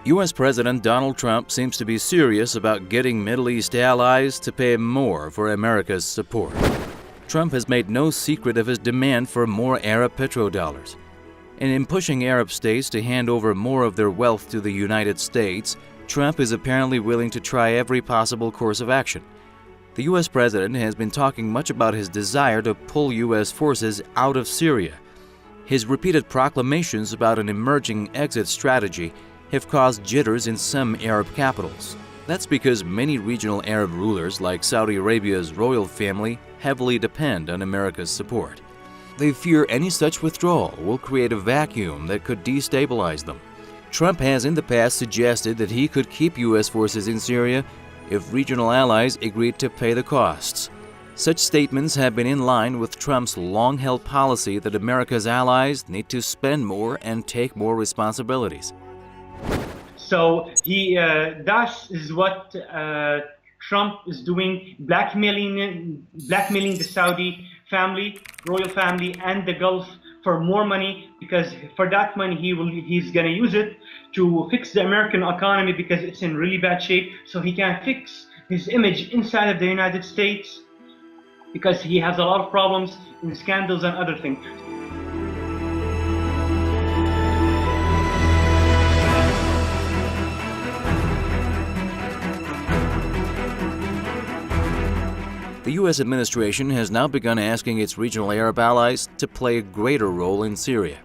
U.S. President Donald Trump seems to be serious about getting Middle East allies to pay more for America's support. Trump has made no secret of his demand for more Arab petrodollars. And in pushing Arab states to hand over more of their wealth to the United States, Trump is apparently willing to try every possible course of action. The U.S. president has been talking much about his desire to pull U.S. forces out of Syria. His repeated proclamations about an emerging exit strategy have caused jitters in some Arab capitals. That's because many regional Arab rulers, like Saudi Arabia's royal family, heavily depend on America's support. They fear any such withdrawal will create a vacuum that could destabilize them. Trump has in the past suggested that he could keep U.S. forces in Syria if regional allies agreed to pay the costs. Such statements have been in line with Trump's long-held policy that America's allies need to spend more and take more responsibilities. So that is what Trump is doing, blackmailing the Saudi family, royal family, and the Gulf for more money, because for that money he's going to use it to fix the American economy because it's in really bad shape, so he can fix his image inside of the United States because he has a lot of problems in scandals and other things. The U.S. administration has now begun asking its regional Arab allies to play a greater role in Syria.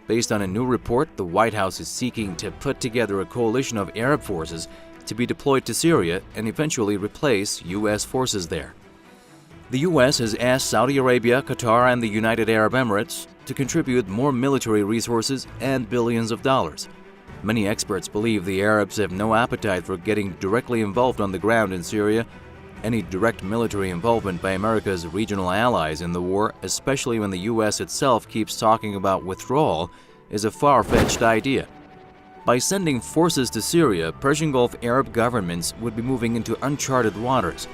Based on a new report, the White House is seeking to put together a coalition of Arab forces to be deployed to Syria and eventually replace U.S. forces there. The U.S. has asked Saudi Arabia, Qatar, and the United Arab Emirates to contribute more military resources and billions of dollars. Many experts believe the Arabs have no appetite for getting directly involved on the ground in Syria. Any direct military involvement by America's regional allies in the war, especially when the U.S. itself keeps talking about withdrawal, is a far-fetched idea. By sending forces to Syria, Persian Gulf Arab governments would be moving into uncharted waters.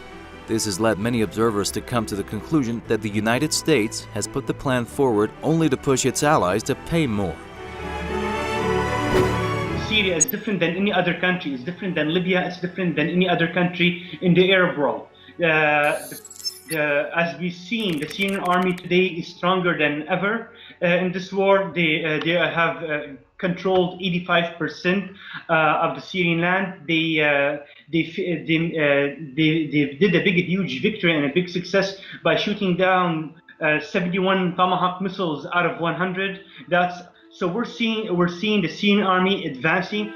This has led many observers to come to the conclusion that the United States has put the plan forward only to push its allies to pay more. Syria is different than any other country. It's different than Libya. It's different than any other country in the Arab world. As we've seen, the Syrian army today is stronger than ever in this war. They have controlled 85% of the Syrian land. They did a huge victory and a big success by shooting down 71 Tomahawk missiles out of 100. So we're seeing the Syrian army advancing.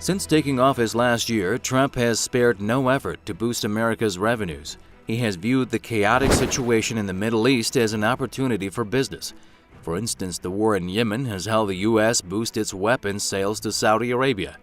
Since taking office last year, Trump has spared no effort to boost America's revenues. He has viewed the chaotic situation in the Middle East as an opportunity for business. For instance, the war in Yemen has helped the U.S. boost its weapons sales to Saudi Arabia.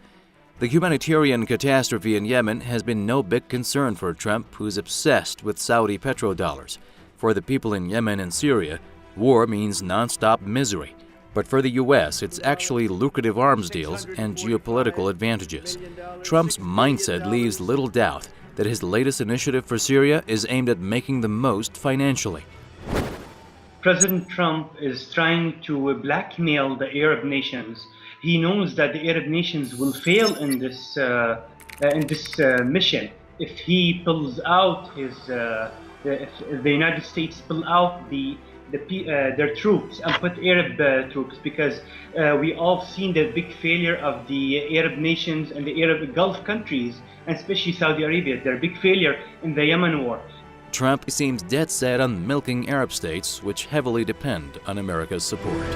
The humanitarian catastrophe in Yemen has been no big concern for Trump, who's obsessed with Saudi petrodollars. For the people in Yemen and Syria, war means nonstop misery. But for the U.S., it's actually lucrative arms deals and geopolitical advantages. Trump's mindset leaves little doubt that his latest initiative for Syria is aimed at making the most financially. President Trump is trying to blackmail the Arab nations. He knows that the Arab nations will fail in this mission if he pulls out if the United States pull out their troops and put Arab troops, because we all seen the big failure of the Arab nations and the Arab Gulf countries, and especially Saudi Arabia, their big failure in the Yemen war. Trump seems dead set on milking Arab states, which heavily depend on America's support.